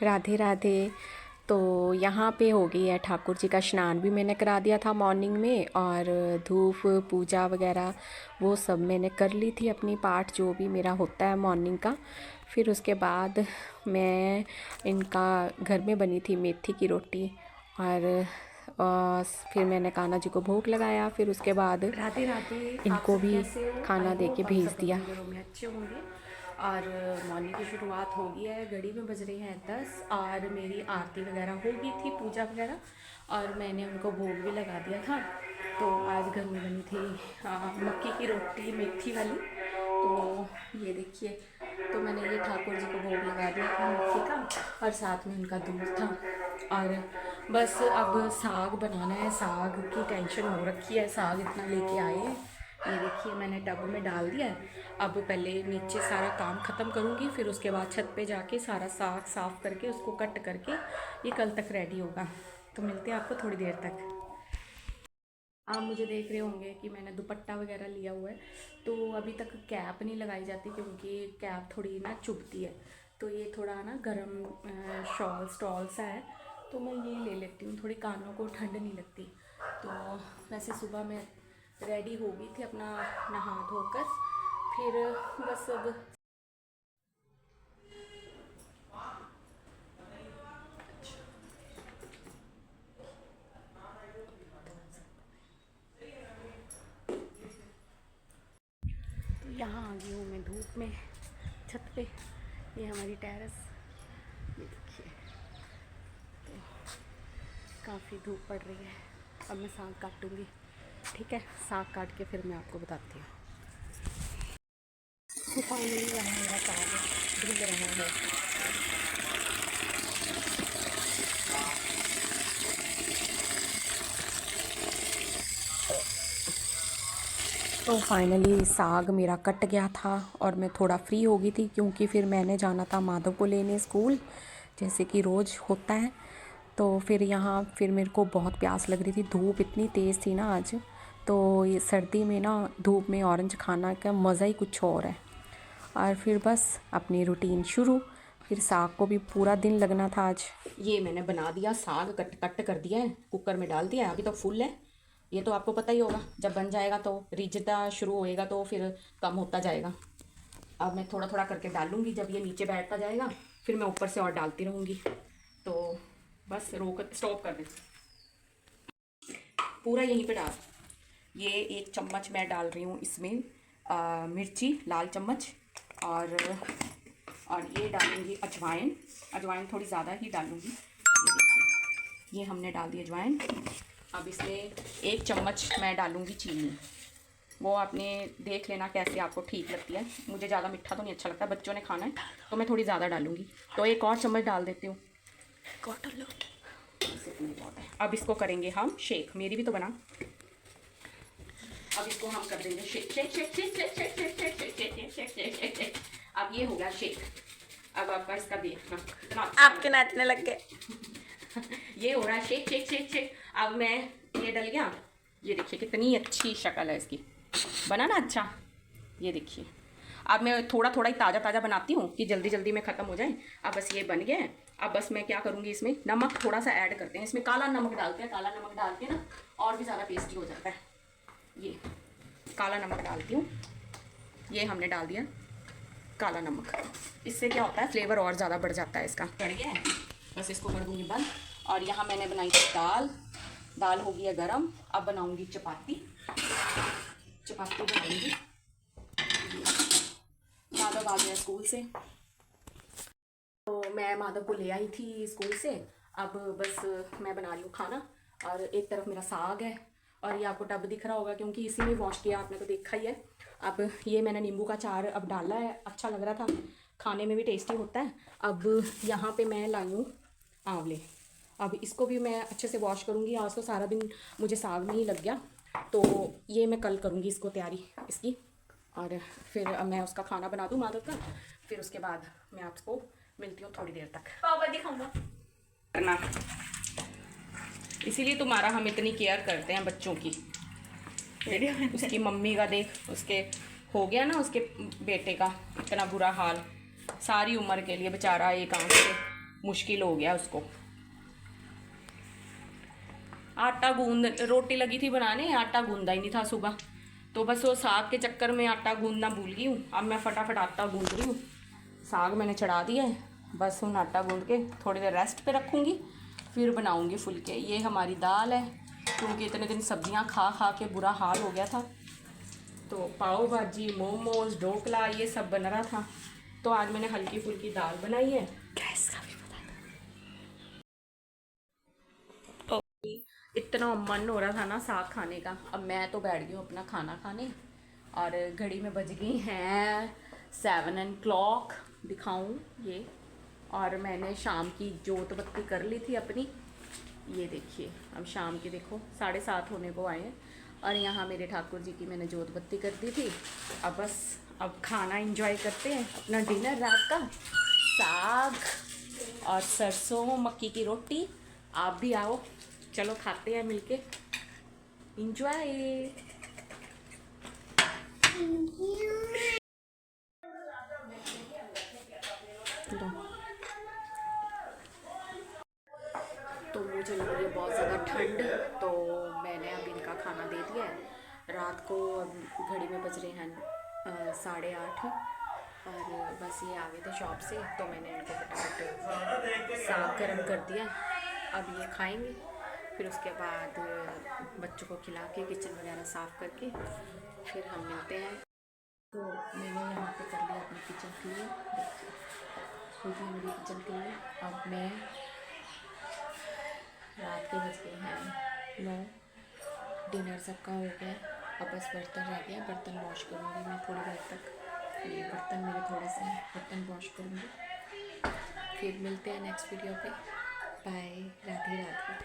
राधे राधे। तो यहाँ पे हो गई है ठाकुर जी का स्नान भी मैंने करा दिया था मॉर्निंग में, और धूप पूजा वगैरह वो सब मैंने कर ली थी, अपनी पाठ जो भी मेरा होता है मॉर्निंग का। फिर उसके बाद मैं इनका घर में बनी थी मेथी की रोटी, और फिर मैंने कान्हा जी को भोग लगाया। फिर उसके बाद राधे राधे। आप इनको सब भी कैसे हो? खाना आई दे के होप आप भेज सब दिया। अपने घरों में अच्छे होंगे। और मॉर्निंग की शुरुआत हो गई है, घड़ी में बज रही हैं 10 और मेरी आरती वगैरह हो गई थी, पूजा वगैरह, और मैंने उनको भोग भी लगा दिया था। तो आज घर में बनी थी मक्की की रोटी मेथी वाली। तो ये देखिए, तो मैंने ये ठाकुर जी को भोग लगा दिया था मक्की का, और साथ में उनका दूध था। और बस अब साग बनाना है, साग की टेंशन हो रखी है, साग इतना लेके आए हैं। ये देखिए मैंने टब में डाल दिया है। अब पहले नीचे सारा काम ख़त्म करूँगी, फिर उसके बाद छत पे जाके सारा साग साफ़ करके उसको कट करके ये कल तक रेडी होगा। तो मिलते हैं आपको थोड़ी देर तक। आप मुझे देख रहे होंगे कि मैंने दुपट्टा वगैरह लिया हुआ है। तो अभी तक कैप नहीं लगाई जाती क्योंकि कैप थोड़ी ना चुभती है। तो ये थोड़ा ना गर्म शॉल स्टॉल सा है, तो मैं ये ले लेती हूँ, थोड़ी कानों को ठंड नहीं लगती। तो वैसे सुबह मैं रेडी हो गई थी अपना नहा धोकर, फिर बस अब यहाँ आ गई हूँ मैं धूप में, छत पे। ये हमारी टेरेस, ये देखिए। तो काफ़ी धूप पड़ रही है। अब मैं साग काटूँगी, ठीक है? साग काट के फिर मैं आपको बताती हूँ। तो फाइनली यहाँ मेरा साग धुल रहा है। तो फाइनली साग मेरा कट गया था और मैं थोड़ा फ्री हो गई थी, क्योंकि फिर मैंने जाना था माधव को लेने स्कूल, जैसे कि रोज़ होता है। तो फिर यहाँ फिर मेरे को बहुत प्यास लग रही थी, धूप इतनी तेज़ थी ना आज। तो ये सर्दी में ना धूप में ऑरेंज खाना का मज़ा ही कुछ और है। और फिर बस अपनी रूटीन शुरू। फिर साग को भी पूरा दिन लगना था आज। ये मैंने बना दिया, साग कट कट कर दिया है, कुकर में डाल दिया है, अभी तो फुल है। ये तो आपको पता ही होगा, जब बन जाएगा तो रिझता शुरू होएगा तो फिर कम होता जाएगा। अब मैं थोड़ा थोड़ा करके डालूंगी, जब ये नीचे बैठता जाएगा फिर मैं ऊपर से और डालती रहूँगी। तो बस रोक स्टॉप कर दे, पूरा यहीं पे डाल। ये 1 चम्मच मैं डाल रही हूँ इसमें मिर्ची लाल चम्मच, और ये डालूंगी अजवाइन। अजवाइन थोड़ी ज़्यादा ही डालूंगी। ये देखिए, ये हमने डाल दी अजवाइन। अब इसमें 1 चम्मच मैं डालूंगी चीनी। वो आपने देख लेना कैसे आपको ठीक लगती है। मुझे ज़्यादा मीठा तो नहीं अच्छा लगता, बच्चों ने खाना है तो मैं थोड़ी ज़्यादा डालूंगी। तो 1 और चम्मच डाल देती हूँ। कॉटन लो, इतनी बहुत है। अब इसको करेंगे हम शेक, मेरी भी तो बना। अब इसको हम कर देंगे shake shake shake shake shake shake shake shake shake shake shake shake shake shake. अब ये हो गया शेक। अब आपका इसका देखना कितना अच्छा आपके नाचने लग गए। ये हो रहा है शेक शेक शेक शेक। अब मैं ये डल गया, ये देखिए कितनी अच्छी शक्ल है इसकी, बना ना अच्छा। ये देखिए, अब मैं थोड़ा थोड़ा ही ताज़ा ताज़ा बनाती हूँ कि जल्दी जल्दी में ख़त्म हो जाए। अब बस ये बन गया है। अब बस मैं क्या करूँगी, इसमें नमक थोड़ा सा ऐड करते हैं, इसमें काला नमक डालते हैं। काला नमक डाल के ना और भी ज़्यादा टेस्टी हो जाता है। ये काला नमक डालती हूँ, ये हमने डाल दिया काला नमक। इससे क्या होता है, फ्लेवर और ज़्यादा बढ़ जाता है इसका। चढ़ गया है, बस इसको कर दूँगी बंद। और यहाँ मैंने बनाई थी दाल, दाल हो गई है गरम। अब बनाऊँगी चपाती, चपाती बनाऊँगी। माधव आ गया स्कूल से, तो मैं माधव को ले आई थी स्कूल से। अब बस मैं बना रही हूँ खाना, और एक तरफ मेरा साग है, और ये आपको टब दिख रहा होगा क्योंकि इसी में वॉश किया, आपने तो देखा ही है। अब ये मैंने नींबू का अचार अब डाला है, अच्छा लग रहा था, खाने में भी टेस्टी होता है। अब यहाँ पे मैं लाई हूँ आंवले। अब इसको भी मैं अच्छे से वॉश करूँगी। आज तो सारा दिन मुझे साग में ही लग गया, तो ये मैं कल करूँगी इसको तैयारी इसकी। और फिर अब मैं उसका खाना बना दूँ माधव का, फिर उसके बाद मैं आपको मिलती हूँ थोड़ी देर तक। पापा दिखाऊंगा करना, इसीलिए तुम्हारा हम इतनी केयर करते हैं बच्चों की। उसकी मम्मी का देख, उसके हो गया ना, उसके बेटे का इतना बुरा हाल, सारी उम्र के लिए बेचारा एक आंख से मुश्किल हो गया उसको। आटा गूंद, रोटी लगी थी बनाने, आटा गूंदा ही नहीं था सुबह, तो बस वो साग के चक्कर में आटा गूंदना भूल गई हूँ। अब मैं फटाफट आटा गूंद रही हूँ। साग मैंने चढ़ा दिया है, बस हूँ आटा गूंद के थोड़ी देर रेस्ट पे रखूँगी, फिर बनाऊँगी फुलके। ये हमारी दाल है, क्योंकि इतने दिन सब्जियाँ खा खा के बुरा हाल हो गया था, तो पाव भाजी, मोमोज, ढोकला ये सब बन रहा था, तो आज मैंने हल्की फुल्की दाल बनाई है। गैस का भी पता है, इतना मन हो रहा था ना साग खाने का। अब मैं तो बैठ गई हूँ अपना खाना खाने, और घड़ी में बज गई हैं 7 o'clock, दिखाऊं ये। और मैंने शाम की जोत बत्ती कर ली थी अपनी, ये देखिए। अब शाम के देखो 7:30 होने को आए हैं, और यहाँ मेरे ठाकुर जी की मैंने जोत बत्ती कर दी थी। अब बस अब खाना एंजॉय करते हैं, अपना डिनर रात का। साग और सरसों मक्की की रोटी। आप भी आओ, चलो खाते हैं मिलके, एंजॉय। तो मुझे लग रही है बहुत ज़्यादा ठंड, तो मैंने अब इनका खाना दे दिया है। रात को घड़ी में बज रहे हैं 8:30, और बस ये आ गए थे शॉप से, तो मैंने इनको फटाफट साग गर्म कर दिया। अब ये खाएंगे, फिर उसके बाद बच्चों को खिला के किचन वगैरह साफ़ करके फिर हम मिलते हैं। तो मैंने यहाँ पे कर लिया अपनी किचन क्लीन, देखिए मेरी किचन क्लीन। अब मैं, रात के बज गए हैं 9, डिनर सबका हो गया। अब बस बर्तन रह गया, बर्तन वॉश करूँगी मैं थोड़ी देर तक। ये बर्तन मेरे थोड़े से हैं, बर्तन वॉश करूँगी। फिर मिलते हैं नेक्स्ट वीडियो पे। बाय, राधे राधे।